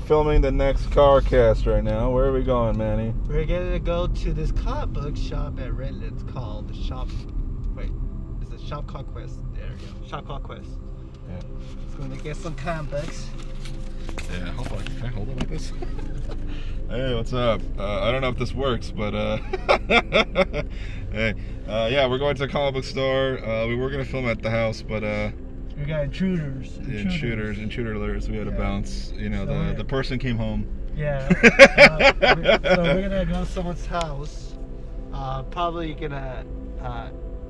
filming the next car cast right now. Where are we going, Manny? We're gonna go to this comic book shop at Redlands called Shop. Wait, it's a shop called Quest. There we go. Shop called Quest. Yeah. It's gonna get some comic books. Yeah, hopefully. Can I hold it like this? Hey, what's up? I don't know if this works, but hey, yeah, we're going to a comic book store. We were gonna film at the house, but we got intruders intruder alerts. We had to bounce. You know, So the person came home. Yeah. So we're gonna go to someone's house. Probably gonna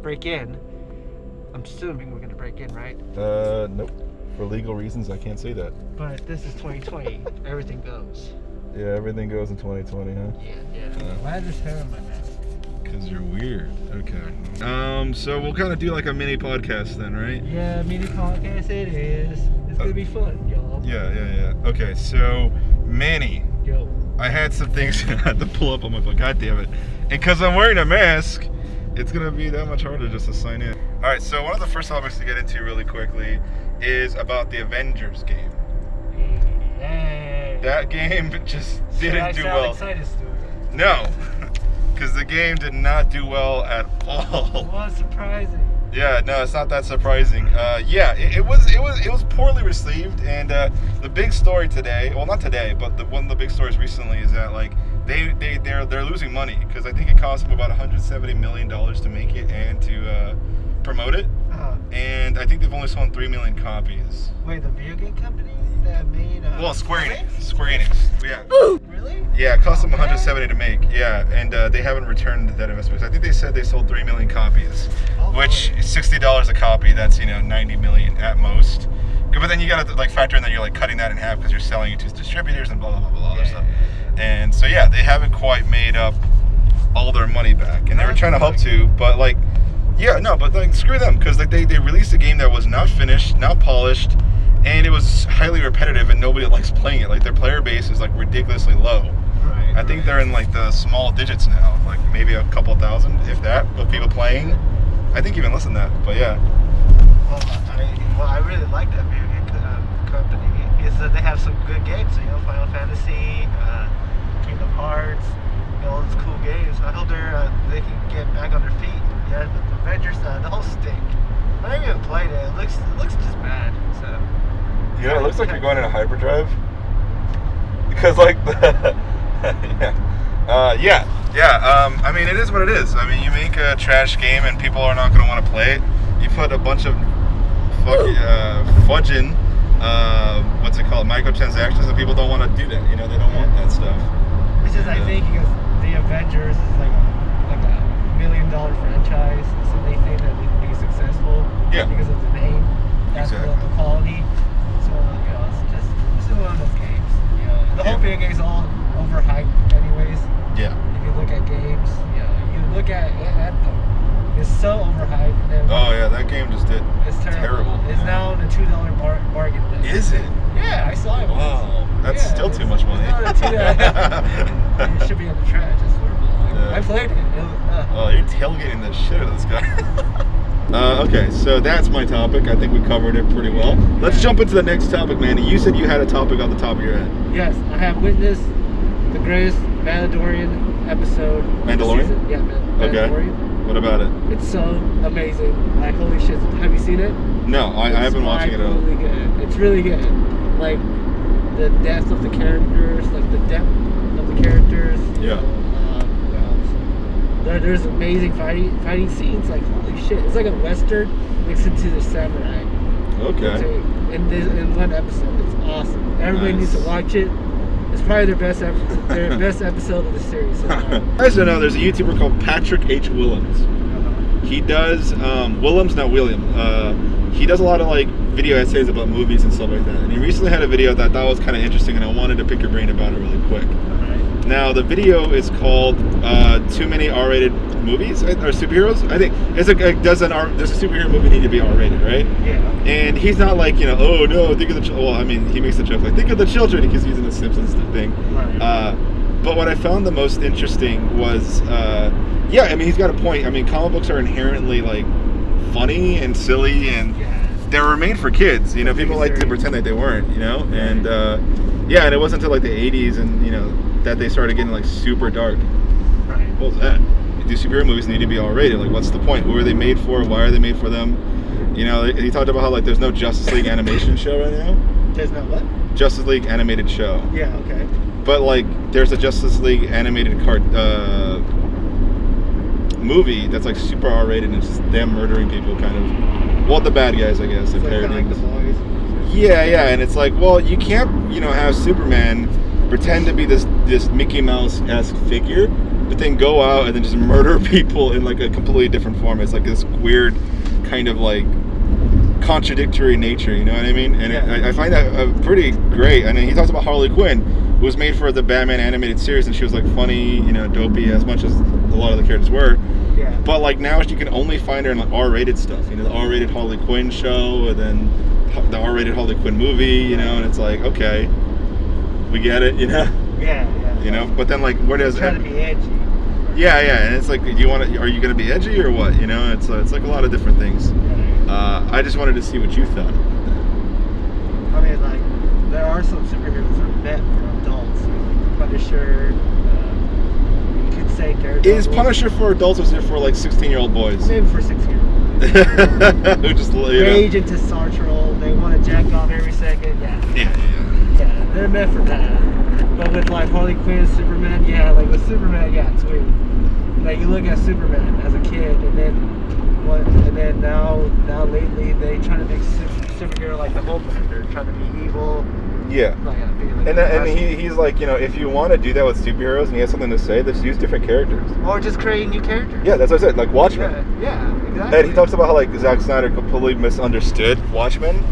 break in. I'm assuming we're gonna break in, right? Nope. For legal reasons, I can't say that. But this is 2020. Everything goes. Yeah, everything goes in 2020, huh? Yeah. Why is there hair on my mask? Because you're weird. Okay. So we'll kind of do like a mini podcast then, right? Yeah, mini podcast it is. It's gonna be fun, y'all. Yeah. Okay, so Manny. Yo. I had some things I had to pull up on my phone. God damn it. And because I'm wearing a mask, it's going to be that much harder just to sign in. All right, so one of the first topics to get into really quickly is about the Avengers game. Yay. That game just didn't do well. Excited, Stuart? No, because the game did not do well at all. What surprising. Yeah, no, it's not that surprising. Yeah, it was poorly received, and the big story today, well, not today, but one of the big stories recently is that like they're losing money because I think it cost them about $170 million to make it and to promote it, and I think they've only sold 3 million copies. Wait, the video game company that made well, Square Enix. Yeah. Really? Yeah, it cost them 170 to make. Yeah, and they haven't returned that investment. I think they said they sold 3 million copies, which is $60 a copy. That's 90 million at most. But then you gotta like factor in that you're like cutting that in half because you're selling it to distributors and blah blah blah blah other stuff. And so yeah, they haven't quite made up all their money back, and they were trying to hope to, but like, yeah, no, but like screw them because like they released a game that was not finished, not polished. And it was highly repetitive, and nobody likes playing it. Like their player base is like ridiculously low. Right. I think they're in like the small digits now, like maybe a couple thousand, if that, of people playing. I think even less than that. But yeah. Well, I really like that video game company. Is that they have some good games. Final Fantasy, Kingdom Hearts, all those cool games. I hope they can get back on their feet. Yeah, the Avengers, the whole stick. I haven't even played it. It looks just bad. So. Yeah, it looks like you're going in a hyperdrive. Because like the I mean, it is what it is. I mean, you make a trash game and people are not going to want to play it. You put a bunch of fudging, what's it called, microtransactions, and people don't want to do that. They don't want that stuff. Which is, I think, because the Avengers is like a $1 million franchise, so they think that they can be successful. Yeah. Because of the name, that's Exactly. the quality. So it's one of those games. The whole video game is all overhyped, anyways. Yeah. If you look at games, you look at Anthem, it's so overhyped. And Oh yeah, that game just did. it's terrible. It's now in a $2 bargain bin. Is it? Yeah, I saw it. Wow, that's still too much money. It should be in the trash. It's horrible. Yeah. I played it. Oh, you're tailgating the shit out of this guy. Okay, so that's my topic. I think we covered it pretty well. Let's jump into the next topic, Manny. You said you had a topic off the top of your head. Yes, I have witnessed the greatest Mandalorian episode. Mandalorian? Season. Yeah, Mandalorian. Okay. What about it? It's so amazing. Like, holy shit. Have you seen it? No, I haven't been watching it at all. Really good. It's really good. Like, the depth of the characters, like the depth of the characters. Yeah. There's amazing fighting scenes. Like, holy shit. It's like a Western mixed into the samurai. Okay. In one episode. It's awesome. Everybody needs to watch it. It's probably their best episode of the series so far. Guys, know there's a YouTuber called Patrick H. Willems. He does Willems, not William. He does a lot of like video essays about movies and stuff like that. And he recently had a video that I thought was kind of interesting, and I wanted to pick your brain about it really quick. Now, the video is called Too Many R-Rated Movies or Superheroes. I think does a superhero movie need to be R-rated, right? Yeah. And he's not like, oh no, think of the well, I mean, he makes the joke like, think of the children, because he's using the Simpsons thing. Right. But what I found the most interesting was, I mean, he's got a point. I mean, comic books are inherently like funny and silly, and they were made for kids. People like to pretend that they weren't, and Yeah, and it wasn't until like the 80s and that they started getting like super dark. Right. What was that? Do superhero movies need to be R-rated? Like, what's the point? Who are they made for? Why are they made for them? He talked about how like there's no Justice League animation show right now. There's no what? Justice League animated show. Yeah. Okay. But like, there's a Justice League animated movie that's like super R-rated and it's just them murdering people, kind of. Well, the bad guys, I guess. It's like, kind of like the boys. Yeah, and it's like, well, you can't, have Superman pretend to be this Mickey Mouse-esque figure, but then go out and then just murder people in like a completely different form. It's like this weird kind of like contradictory nature, you know what I mean? And I find that pretty great. And then he talks about Harley Quinn, who was made for the Batman animated series, and she was like funny, dopey, as much as a lot of the characters were. Yeah. But like now you can only find her in like R-rated stuff, the R-rated Harley Quinn show, and then the R-rated Harley Quinn movie, and it's like, okay, we get it, Yeah. But then like, where does trying to be edgy? Yeah, and it's like, are you gonna be edgy or what? It's like a lot of different things. I just wanted to see what you thought. I mean, like, there are some superheroes that are meant for adults, like the Punisher. You could say Daredevil. Is Punisher for adults or is it for like 16-year-old boys? Maybe for 16-year-olds. Who just rage into Sartrell. They want to jack off every second. Yeah, they're meant for that. But with like Harley Quinn, Superman, like with Superman, it's weird. Like you look at Superman as a kid, and then now lately they try to make superhero like the Homelander, trying to be evil. Yeah. And he's like, if you want to do that with superheroes and he has something to say, just use different characters. Or just create new characters. Yeah, that's what I said. Like Watchmen. Yeah, exactly. And he talks about how like Zack Snyder completely misunderstood Watchmen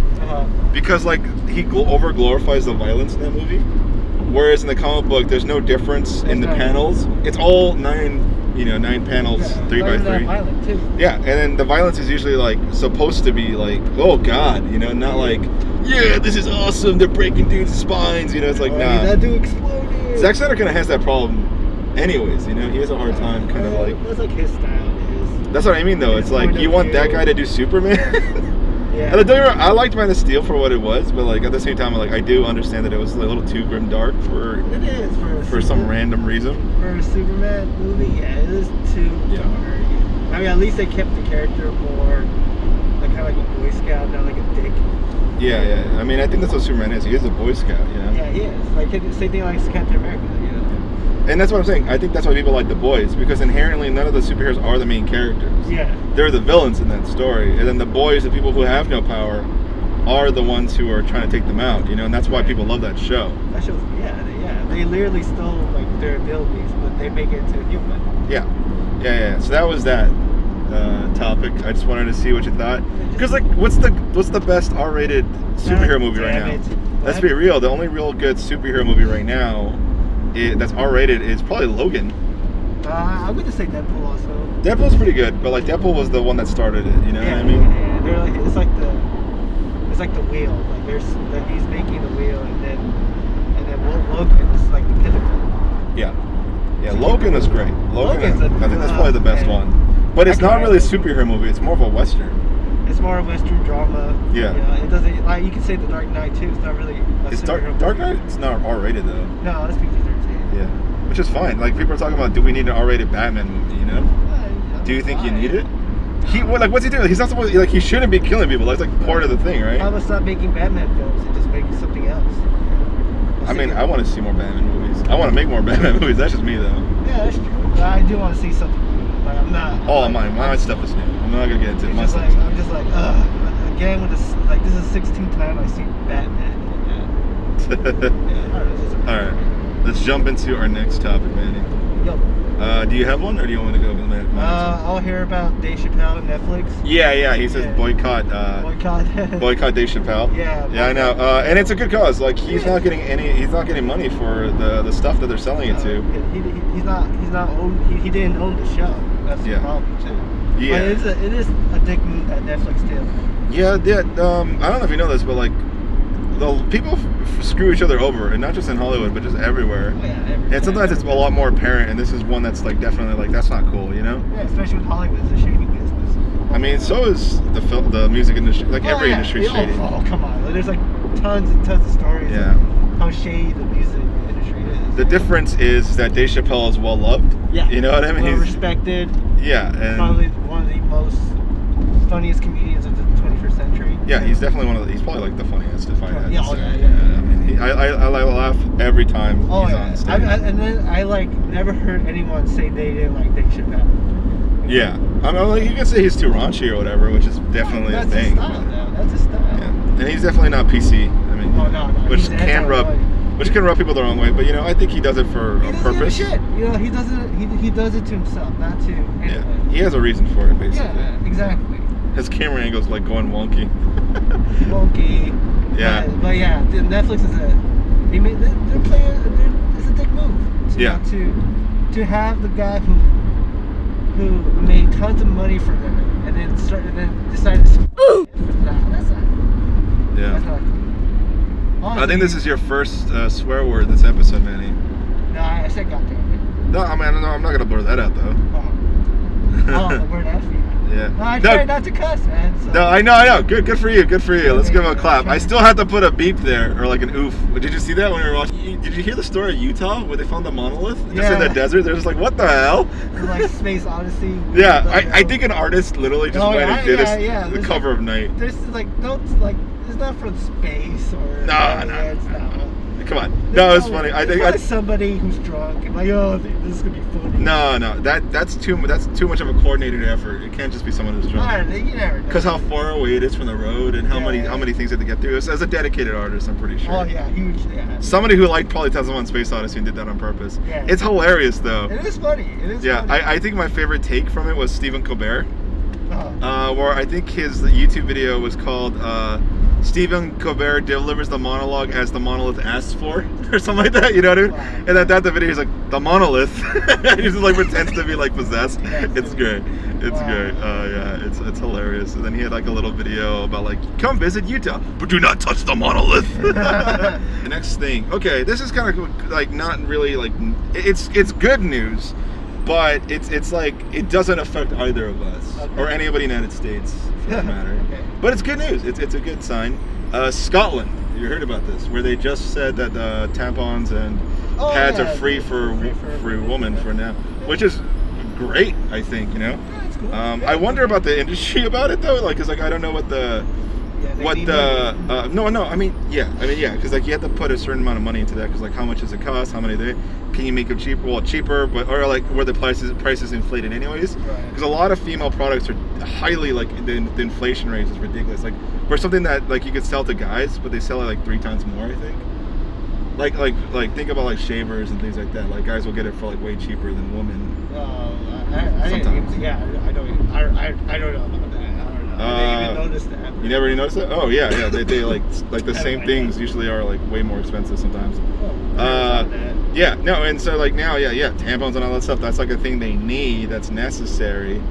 because like he over glorifies the violence in that movie, whereas in the comic book there's no difference in the panels. It's all 9 panels, 3x3. Violent too. Yeah, and then the violence is usually like supposed to be like, oh god, not like, yeah, this is awesome, they're breaking dudes' spines, it's like, nah. That dude exploded. Zack Snyder kind of has that problem anyways, he has a hard time kind of like. That's like his style is. That's what I mean though, it's like, you want that guy to do Superman? Yeah. And I liked Man of Steel for what it was, but like at the same time, like I do understand that it was a little too grim dark for some random reason. For a Superman movie, it is too dark. I mean, at least they kept the character more like kind of like a Boy Scout, not like a dick. Yeah. I mean, I think that's what Superman is. He is a Boy Scout, Yeah, he is. Like same thing like Captain America, And that's what I'm saying. I think that's why people like The Boys, because inherently none of the superheroes are the main characters. Yeah. They're the villains in that story. And then the boys, the people who have no power, are the ones who are trying to take them out, and that's why people love that show. That show's, they literally stole like their abilities, but they make it to human. Yeah. So that was that topic. I just wanted to see what you thought. Because like, what's the best R-rated superhero movie right now? Let's be real. The only real good superhero movie right now that's R-rated is probably Logan. I would just say Deadpool also. Deadpool's pretty good, but like Deadpool was the one that started it. You know what I mean? Yeah. They're like, it's like the wheel. Like he's making the wheel, and then Logan is like the pinnacle. Yeah. Logan is great. Logan, I think that's probably the best one. But it's not really a superhero movie. It's more of a western. It's more a western drama. Yeah. It doesn't like you can say The Dark Knight too. It's not really. It's Dark Knight. It's not R-rated though. No, it's PG-13. Yeah, which is fine. Like people are talking about, do we need an R-rated Batman movie? Do you think you need it? What's he doing? He's not supposed to, he shouldn't be killing people. That's like part of the thing, right? How about stop making Batman films and just make something else? I mean, I want to see more Batman movies. I want to make more Batman movies. That's just me though. Yeah, that's true. But I do want to see something new. Like I'm not. Oh, my stuff is new. I'm not gonna get into it. I'm just like, again with this. Like this is the 16th time I see Batman. All right. Let's jump into our next topic, Manny. Yo. Do you have one, or do you want me to go over the next one? I'll hear about Dave Chappelle on Netflix. Yeah. He says boycott. Boycott Dave Chappelle. Yeah. Yeah, I know. And it's a good cause. Like he's not getting money for the stuff that they're selling it to. He didn't own the show. That's the problem too. Yeah. But it is a dick move at Netflix too. Yeah. I don't know if you know this, but like, the people screw each other over, and not just in Hollywood, but just everywhere. Oh, yeah, everywhere. And sometimes it's a lot more apparent, and this is one that's like definitely like, that's not cool, Yeah, especially with Hollywood, it's a shady business. I mean, so is the music industry, like every industry is shady. Oh, come on! There's like tons and tons of stories. Yeah. Of how shady the music industry is. The difference is that Dave Chappelle is well loved. Yeah. You know what I mean? Well respected. Yeah, and probably one of the most funniest comedians of the 21st century. yeah, he's definitely one of the. He's probably like the funniest if I had to say. Yeah. I mean, I laugh every time he's on stage. And then I like never heard anyone say they didn't like Dave Chappelle. Yeah, I mean, like, you can say he's too raunchy or whatever, which is definitely a thing. That's his style. Yeah. And he's definitely not PC. I mean, no. which can rub people the wrong way. But you know, I think he does it for a purpose. Shit. You know, he does it to himself, not to anyone. Yeah, he has a reason for it, basically. Yeah, exactly. His camera angle's like going wonky. Yeah. But yeah, Netflix is they're playing. It's a dick move. To have the guy who made tons of money for them and then decided to. That's not. Yeah. That's not cool. Honestly, I think this is your first swear word this episode, Manny. No, I said goddamn. No, I mean, I'm not gonna blur that out though. The word F. Yeah. No, I try not to cuss, man. So. No, I know. Good for you. Let's give him a clap. I still had to put a beep there, or like an oof. Did you see that when we were watching? Did you hear the story of Utah where they found the monolith just in the desert? They're just like, what the hell? Like Space Odyssey. Yeah, I think an artist literally just went and did the cover of Night. There's it's not from space or. No. It's not. Come on. No, it's funny. I think somebody who's drunk and like, oh, this is gonna be funny. No, that's too much of a coordinated effort. It can't just be someone who's drunk. You never know. Because how far away it is from the road and how many things they have to get through. As a dedicated artist, I'm pretty sure. Oh yeah, huge. Yeah. Somebody who liked probably 2001: Space Odyssey and did that on purpose. Yeah. It's hilarious though. It is funny. Yeah, funny. I think my favorite take from it was Stephen Colbert, Uh-huh. where I think his YouTube video was called. Stephen Colbert delivers the monologue as the monolith asks for, or something like that, you know what I mean? Wow. And at the video, he's like, the monolith. He just like pretends to be like possessed. It's great. It's great. Yeah, it's hilarious. And then he had like a little video about like, come visit Utah, but do not touch the monolith. The next thing, okay, this is kind of like not really like, it's good news, but it's like, it doesn't affect either of us or anybody in the United States. For that matter. Okay. But it's good news. It's a good sign. Scotland, you heard about this, where they just said that tampons and pads are free for women for now, which is great. I think Yeah, it's cool. I wonder about the industry about it though, like, cause like I don't know what the because like you have to put a certain amount of money into that, because like how much does it cost, how many can you make them cheaper? Well, cheaper, but or like where the prices inflated anyways, because a lot of female products are highly like the inflation rate is ridiculous, like for something that like you could sell to guys, but they sell it like 3 times more, I think. Like think about like shavers and things like that, like guys will get it for like way cheaper than women. I don't know about that. I don't know. I didn't even notice that. You never even noticed that? Oh yeah. They like the same things usually are like way more expensive sometimes. Yeah, no, and so like now, tampons and all that stuff, that's like a thing they need, that's necessary.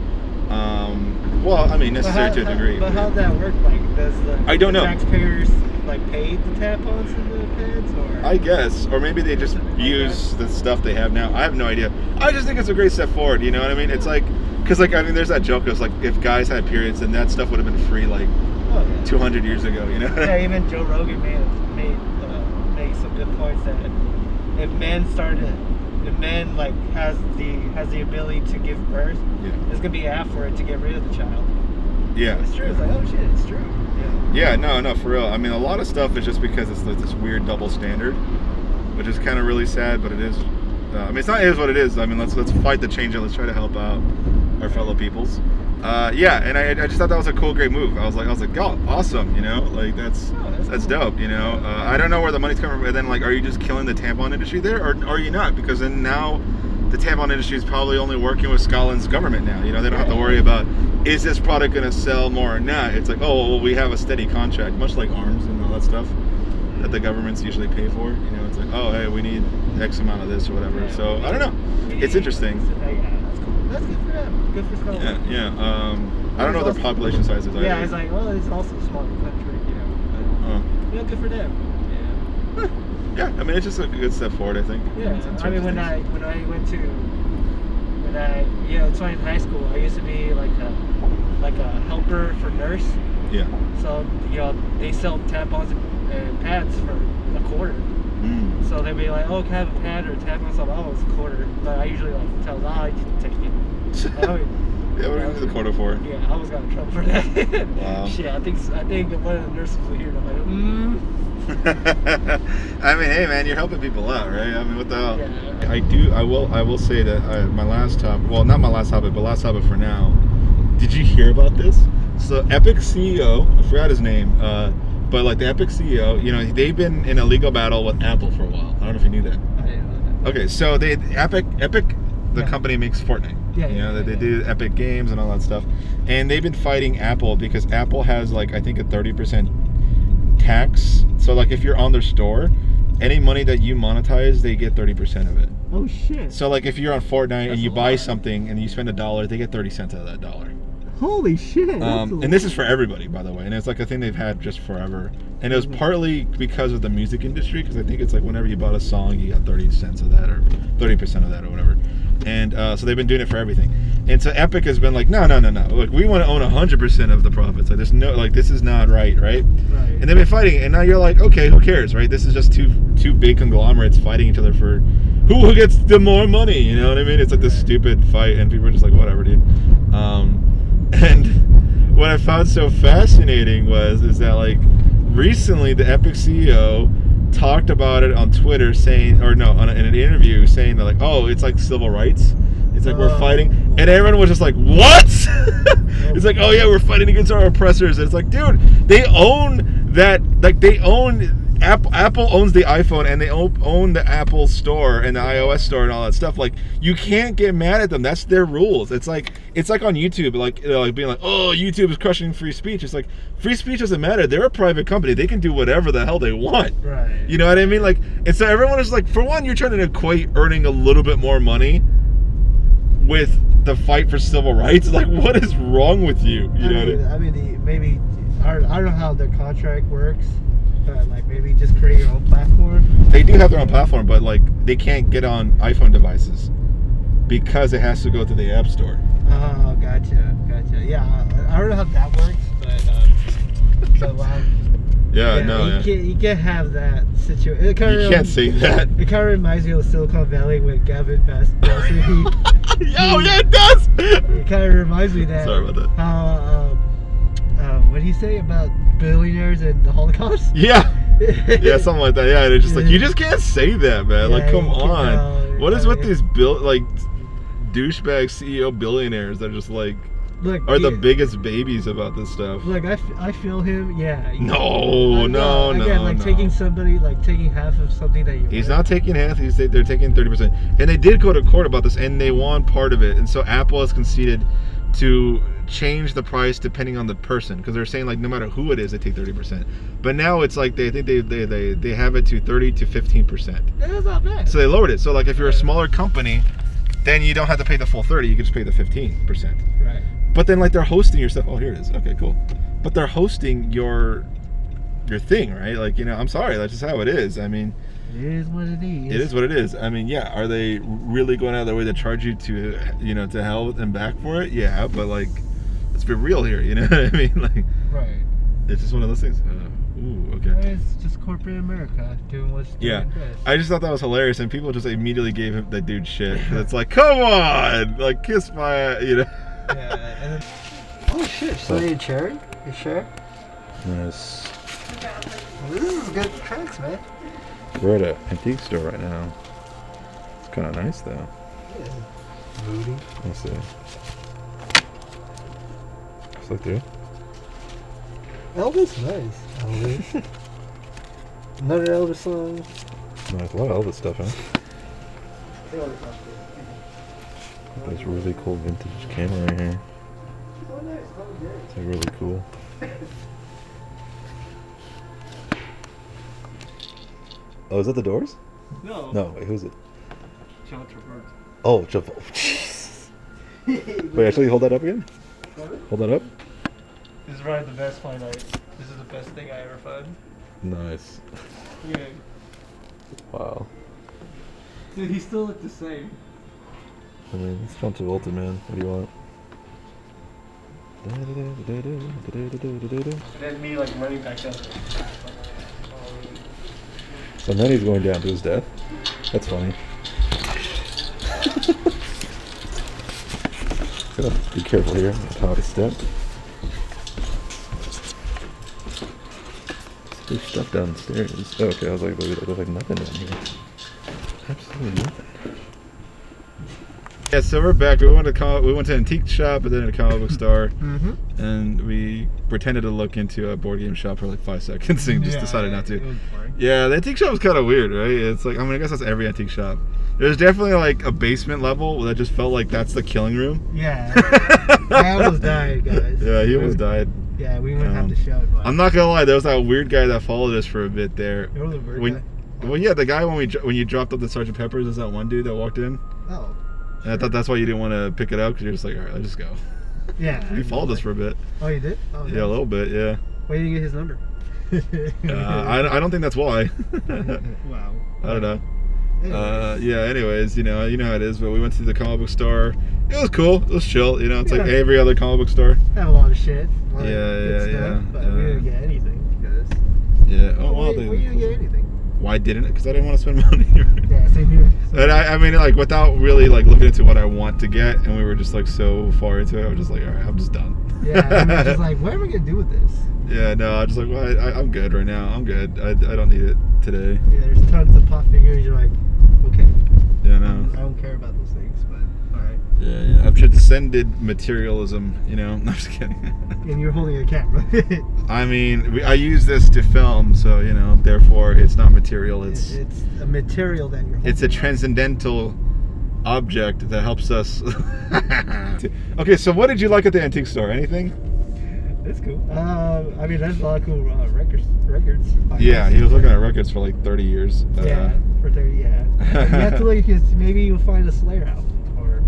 Well, I mean, necessary to a degree. But how'd that work? Like, does I don't know. taxpayers like pay the tampons and the pads, or? I guess, or maybe they just use the stuff they have now. I have no idea. I just think it's a great step forward. You know what I mean? It's like, because like I mean, there's that joke of like if guys had periods, then that stuff would have been free like 200 years ago. You know? Yeah, even Joe Rogan made some good points that if men like has the ability to give birth, there's gonna be an app for it to get rid of the child. Yeah, it's true. It's like, oh shit, it's true. Yeah, no, for real. I mean, a lot of stuff is just because it's like this weird double standard, which is kind of really sad, but it is. I mean, it's not. It is what it is. I mean, let's fight to change it. Let's try to help out our fellow peoples. And I just thought that was a cool, great move. I was like, oh, awesome. You know, like that's cool. Dope. You know, I don't know where the money's coming from. And then like, are you just killing the tampon industry there, or are you not? Because then now the tampon industry is probably only working with Scotland's government now. You know, they don't have to worry about, is this product going to sell more or not? It's like, oh, well, we have a steady contract, much like arms and all that stuff that the governments usually pay for. You know, it's like, oh, hey, we need X amount of this or whatever. So I don't know. It's interesting. That's cool. That's good for them. Good for Scotland. Yeah. I don't know what their population size is. Yeah, it's like, well, it's also a smaller country, you know. But, good for them. Yeah. Yeah, I mean, it's just a good step forward, I think. Yeah, I mean, when I it's funny, in high school, I used to be like a helper for nurse. Yeah. So, you know, they sell tampons and pads for $0.25. So they'd be like, "Oh, can I have a pen or tap myself?" Oh, it's a quarter. But I usually like tell them, "Oh, you can take it." Yeah, what are you the quarter for? Yeah, I almost got in trouble for that. Wow. Shit, I think one of the nurses will hear it. I'm like, I mean, hey man, you're helping people out, right? I mean, what the hell? Yeah. I will say that my last topic, well, not my last topic, but last topic for now. Did you hear about this? So Epic CEO, I forgot his name, but like the Epic CEO, you know, they've been in a legal battle with Apple for a while. I don't know if you knew that. I didn't know that. Okay, so Epic, the company makes Fortnite. Yeah, you know, they do Epic Games and all that stuff, and they've been fighting Apple because Apple has like I think a 30% tax. So like if you're on their store, any money that you monetize, they get 30% of it. Oh shit. So like if you're on Fortnite That's and you a buy lot. something and you spend $1, they get 30 cents out of that dollar. Holy shit. And this is for everybody, by the way, and it's like a thing they've had just forever. And it was partly because of the music industry, because I think it's like whenever you bought a song, you got 30 cents of that or 30% of that or whatever. And so they've been doing it for everything. And so Epic has been like, no. Look, we want to own 100% of the profits. Like, there's no, like, this is not right? Right. And they've been fighting it. And now you're like, okay, who cares, right? This is just two big conglomerates fighting each other for who gets the more money. You know what I mean? It's like this stupid fight, and people are just like, whatever, dude. And what I found so fascinating is that like recently the Epic CEO talked about it on Twitter saying, in an interview saying that like, oh, it's like civil rights. It's like we're fighting, and everyone was just like, what? It's like, oh yeah, we're fighting against our oppressors. And it's like, dude, they own that. Like they own Apple owns the iPhone, and they own the Apple Store and the iOS Store and all that stuff. Like you can't get mad at them. That's their rules. It's like on YouTube, like being like, oh, YouTube is crushing free speech. It's like free speech doesn't matter. They're a private company. They can do whatever the hell they want. Right. You know what I mean? Like, and so everyone is like, for one, you're trying to equate earning a little bit more money with the fight for civil rights. Like, what is wrong with you? You know what I mean? Maybe I don't know how their contract works, but like maybe just create your own platform. They do have their own platform, but like they can't get on iPhone devices because it has to go to the App Store. Oh, gotcha. Yeah, I don't know how that works, but You you can't have that situation. You can't say that. It kind of reminds me of Silicon Valley with Gavin Bassett. Yeah, it does. It kind of reminds me of that. Sorry about that. How what do you say about billionaires and the Holocaust? Yeah, something like that. Yeah, and it's just like you just can't say that, man. Yeah, like, come you on. What is with these douchebag CEO billionaires that are just like the biggest babies about this stuff? Look, I feel him. Yeah. No. Taking somebody, taking half of something that you. He's not taking half. They're taking 30%, and they did go to court about this, and they won part of it, and so Apple has conceded to change the price depending on the person, because they're saying like no matter who it is, they take 30%. But now it's like they think they have it to 30 to 15%. That's not bad. So they lowered it. So like if you're a smaller company, then you don't have to pay the full 30. You can just pay the 15%. Right. But then like they're hosting your stuff. Oh, here it is. Okay, cool. But they're hosting your thing, right? Like, you know, I'm sorry, that's just how it is. I mean, it is what it is. It is what it is. I mean, yeah, are they really going out of their way to charge you to hell and back for it? Yeah, but like, let's be real here. You know what I mean? Like, right. It's just one of those things. Okay. It's just corporate America doing what's doing best. I just thought that was hilarious, and people just immediately gave him that dude shit. Cause it's like, come on, like kiss my, Yeah. And then, oh shit! So you cherry? You sure? Yes. Well, this is good tracks, man. We're at an antique store right now. It's kind of nice though. Yeah. Moody. Let's see. Just look through. Elvis, nice. Elvis. Another Elvis song. Nice, a lot of Elvis stuff, huh? This really cool vintage camera right here. Oh, nice. It's like really cool. Oh, is that the Doors? No. No, wait, who's it? John Travolta. Oh, Jesus. Wait, actually, hold that up again. Hold that up. This is probably the best find. This is the best thing I ever found. Nice. Yeah. Wow. Dude, he still looked the same. I mean, it's John Travolta, man. What do you want? And then me running back up. And then he's going down to his death. That's funny. Gotta be careful here with how to step. There's stuff downstairs. Oh, okay, I was like, there's like nothing down here. Absolutely nothing. Yeah, so we're back. We went to an antique shop and then a comic book store, and we pretended to look into a board game shop for like 5 seconds and just decided not to. Yeah, the antique shop was kind of weird, right? It's like, I mean, I guess that's every antique shop. There's definitely like a basement level that just felt like that's the killing room. Yeah, I almost died, guys. Yeah, he almost died. Yeah, we wouldn't have to show it. I'm not gonna lie, there was that weird guy that followed us for a bit there. There was a weird guy. Well, yeah, the guy when you dropped up the Sgt. Pepper's, is that one dude that walked in? Oh. And I thought that's why you didn't want to pick it up, because you're just like, all right, let's just go. Yeah. He followed us for a bit. Oh, you did? Oh, yeah, a little bit, yeah. Why did you get his number? I don't think that's why. Wow. I don't know. Yeah, anyways, you know how it is, but we went to the comic book store. It was cool. It was chill. You know, it's like every other comic book store. Have a lot of shit. Yeah. But we didn't get anything because. Yeah. Oh, well, we didn't get anything. Why didn't it? Because I didn't want to spend money. Yeah, same here. And I mean, like, without really like looking into what I want to get, and we were just like so far into it, I was just like, all right, I'm just done. Yeah, I was just like, what am I gonna do with this? Yeah, no, I just like, well, I'm good right now. I'm good. I don't need it today. Yeah, there's tons of pop figures. You're like, okay. Yeah, no. I don't care about those things, but all right. Yeah. I've transcended materialism. You know, I'm just kidding. And you're holding a camera. I mean, I use this to film, so you know, therefore, it's not material. It's a material that you're holding. It's a transcendental object that helps us. Okay, so what did you like at the antique store? Anything? That's cool. I mean, there's a lot of cool records. Yeah, he was looking at records for like 30 years. Yeah, for 30, yeah. You have to look, because maybe you'll find a Slayer album, or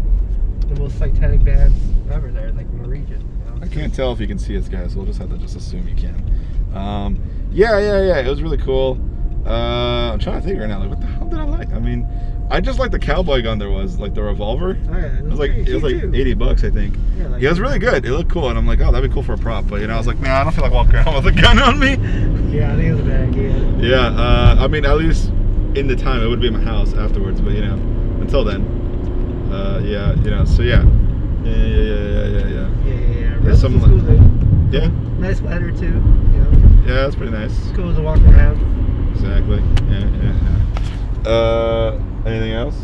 the most satanic bands ever there, like in the region. You know? I can't tell if you can see us, guys, so we'll just have to assume you can. Yeah, it was really cool. I'm trying to think right now, like, what the hell did I like? I mean, I just like the cowboy gun there was, like the revolver. Oh yeah, it was like $80, I think. Yeah, like it was really good. It looked cool, and I'm like, oh, that'd be cool for a prop. But you know, I was like, man, I don't feel like walking around with a gun on me. Yeah, I think it was a bad idea. Yeah, I mean, at least in the time, it would be in my house afterwards. But you know, until then, yeah, you know, so yeah. There's some cool thing. Yeah. Nice weather too. You know. Yeah, that's pretty nice. It's cool to walk around. Exactly. Yeah. Anything else?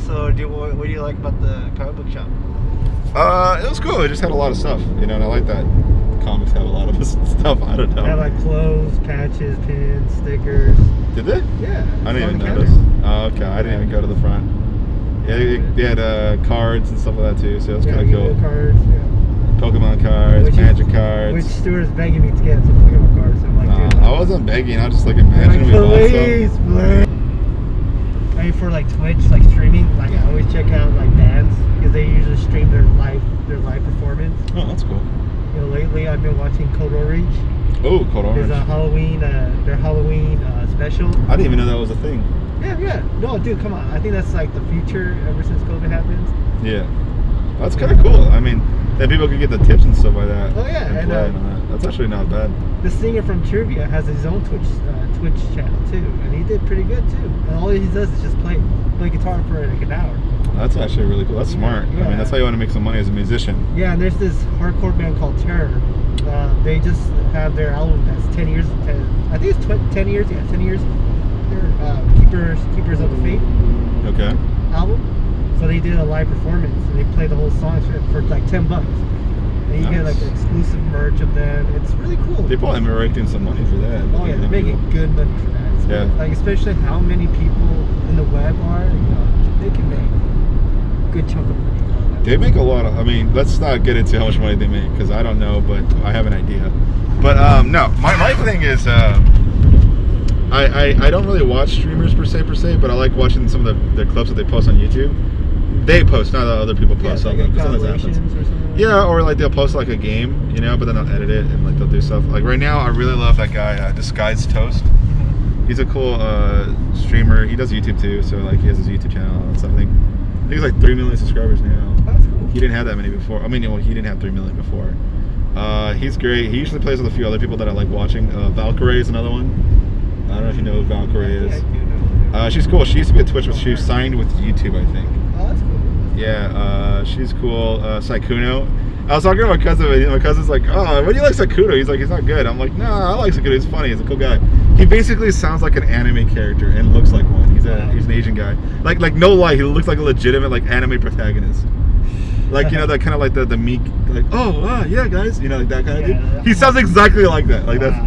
So what do you like about the comic book shop? It was cool. It just had a lot of stuff, you know, and I like that comics have a lot of stuff. I don't know. They have like clothes, patches, pins, stickers. Did they? Yeah. I didn't even notice. Oh, okay. I didn't even go to the front. Yeah, they had cards and stuff like that too, so it was kind of cool. Cards, yeah. Pokemon cards, Magic cards. Which Stuart's begging me to get some Pokemon cards. So I'm like, dude, I wasn't begging. I was just like imagining we bought some. Please. I mean, for like Twitch, like streaming, like I always check out like bands because they usually stream their live performance. Oh, that's cool. You know, lately I've been watching Code Orange. Oh, Code Orange. There's a Halloween, their Halloween special. I didn't even know that was a thing. Yeah. No, dude, come on. I think that's like the future ever since COVID happens. Yeah. That's kind of cool. I mean, then people can get the tips and stuff like that. Oh yeah, and play on that. That's actually not bad. The singer from Trivia has his own Twitch channel too, and he did pretty good too. And all he does is just play guitar for like an hour. That's actually really cool. That's smart. Yeah. I mean, that's how you want to make some money as a musician. Yeah, and there's this hardcore band called Terror. They just have their album that's 10 years. I think it's 10 years. Yeah, 10 years. They're Keepers of the Faith. Okay. Album. So they did a live performance and they played the whole song for like $10. And you get like exclusive merch of them. It's really cool. They probably are making some money for that. Oh yeah, they're making good money for that. It's yeah. Like especially how many people in the web are, you know, they can make a good chunk of money. They make a lot of. I mean, let's not get into how much money they make because I don't know, but I have an idea. But no, my thing is. I don't really watch streamers per se, but I like watching some of the clips that they post on YouTube. They post, not other people post. Yeah, like compilations or something. Yeah, or like they'll post like a game, you know, but then they'll edit it and like they'll do stuff. Like right now, I really love that guy, Disguised Toast. Mm-hmm. He's a cool streamer. He does YouTube too, so like he has his YouTube channel and stuff. I think he's like 3 million subscribers now. That's cool. He didn't have that many before. I mean, well, he didn't have 3 million before. He's great. He usually plays with a few other people that I like watching. Valkyrie is another one. I don't know if you know who Valkyrie Yeah, I is. do know. She's cool. She used to be a Twitch, but she signed with YouTube, I think. Oh, that's cool. Yeah, she's cool. Saikuno. I was talking to my cousin, and my cousin's like, "Oh, what do you like Saikuno?" He's like, "He's not good." I'm like, "No, I like Saikuno. He's funny. He's a cool guy." He basically sounds like an anime character and looks like one. He's an Asian guy. Like no lie, he looks like a legitimate like anime protagonist. Like that kind of like the meek, like yeah guys, like that kind of dude. He sounds exactly like that. Like that's.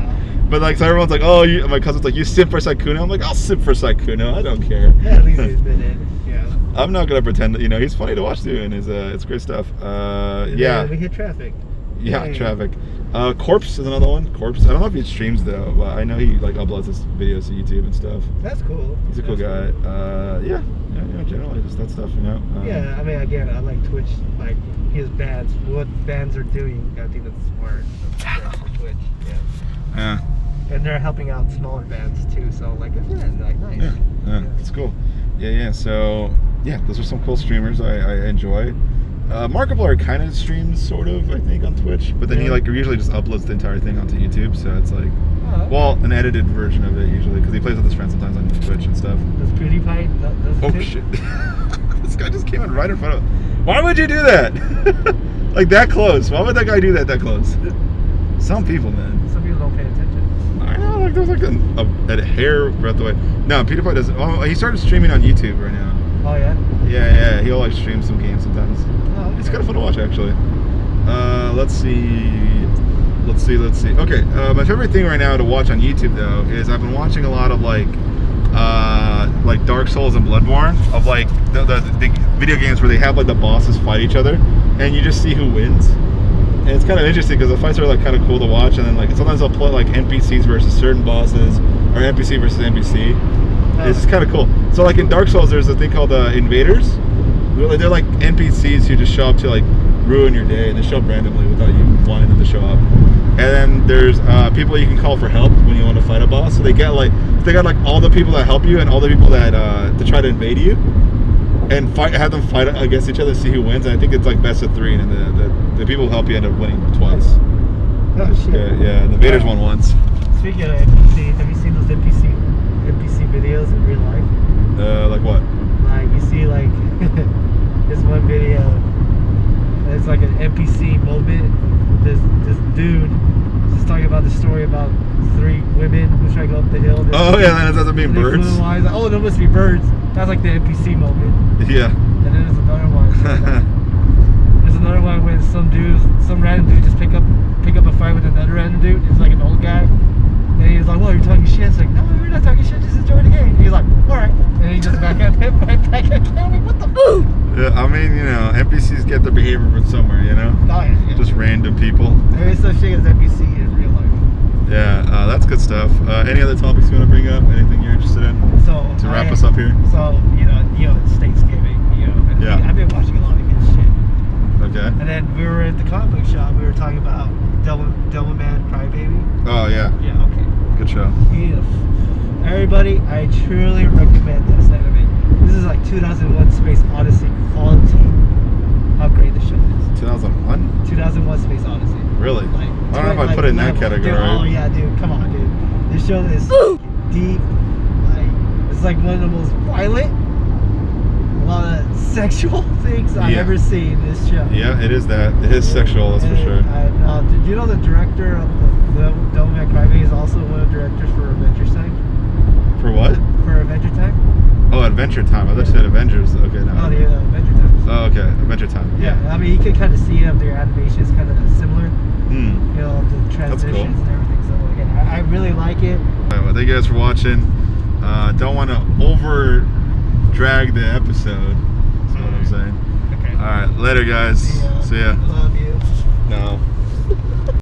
But like so everyone's like, my cousin's like, you simp for Saikuno. I'm like, I'll simp for Saikuno. I don't care. Yeah, at least he's been in. Yeah. I'm not gonna pretend that he's funny to watch too, and it's great stuff. Yeah. We hit traffic. Yeah, traffic. Corpse is another one. Corpse. I don't know if he streams though, but I know he like uploads his videos to YouTube and stuff. That's cool. He's a cool guy. Yeah, generally just that stuff, yeah, I mean, again, I like Twitch, like his bands, what bands are doing. I think that's smart. That's for Twitch. Yeah. And they're helping out smaller bands too, so like it's like nice. Yeah, it's cool. Yeah. So yeah, those are some cool streamers I enjoy. Markiplier kind of streams sort of, I think, on Twitch, but then he like usually just uploads the entire thing onto YouTube, so it's like, an edited version of it usually, because he plays with his friends sometimes on Twitch and stuff. Does PewDiePie does shit! This guy just came in right in front of. Why would you do that? Like that close? Why would that guy do that close? Some people, man. Some people don't pay attention. I know, like there's like a hair breadth away. No, PewDiePie doesn't. Oh, he started streaming on YouTube right now. Oh yeah. Yeah. He'll like stream some games sometimes. Oh, okay. It's kind of fun to watch actually. Let's see. Okay, my favorite thing right now to watch on YouTube though is I've been watching a lot of like Dark Souls and Bloodborne, of like the video games where they have like the bosses fight each other and you just see who wins. And it's kind of interesting because the fights are like kind of cool to watch, and then like sometimes they'll play like NPCs versus certain bosses or NPC versus NPC. It's just kind of cool. So like in Dark Souls, there's a thing called invaders. They're like NPCs who just show up to like ruin your day, and they show up randomly without you wanting them to show up. And then there's people you can call for help when you want to fight a boss. So they got like all the people that help you and all the people that to try to invade you, and have them fight against each other to see who wins. And I think it's like best of 3, and the people who help you end up winning twice. Oh shit. Yeah. And the invaders won once. Speaking of NPC, have you seen those NPC videos in real life? Like what? Like you see like this one video, it's like an NPC moment. This dude just talking about the story about 3 women who try to go up the hill. Oh yeah, then it ends up being birds. Like, oh, there must be birds. That's like the NPC moment. Yeah. And then there's another one. There's another one when some random dude just pick up a fight with another random dude. It's like an old guy. And he's like, "Whoa, you're talking shit." It's like, "No, you're not talking shit. Just enjoy the game." And he's like, "All right." And he just back at him, right back at him. I'm like, what the fuck? Yeah, I mean, NPCs get their behavior from somewhere, Oh, yeah. Just random people. There is such thing as NPC in real life. Yeah, that's good stuff. Any other topics you want to bring up? Anything you're interested in? So to wrap us up here. So it's Thanksgiving. And Yeah. I've been watching a lot of good shit. Okay. And then we were at the comic book shop. We were talking about Devilman Crybaby. Oh yeah. Yeah. Okay. Good show. Yeah. Everybody, I truly recommend this anime. This is like 2001 Space Odyssey quality. How great the show is. 2001? 2001 Space Odyssey. Really? Like, I don't know if I put it in that category. Dude, oh yeah, dude. Come on, dude. This show is deep. Like, it's like one of the most violent, a lot of sexual things I've ever seen in this show. Yeah, it is that. It is sexual, that's for sure. Did you know the director of the Devilman Crybaby is also one of the directors for Avengers Time? For what? For Adventure Time? Oh, Adventure Time. I thought you said Avengers. Okay, no. Oh, yeah, Adventure Time. Oh, okay. Adventure Time. Yeah, I mean, you can kind of see their animation is kind of similar. The transitions cool. and everything. So, again, I really like it. All right, well, thank you guys for watching. Don't want to over drag the episode. That's what I'm saying. Okay. All right, later, guys. See ya.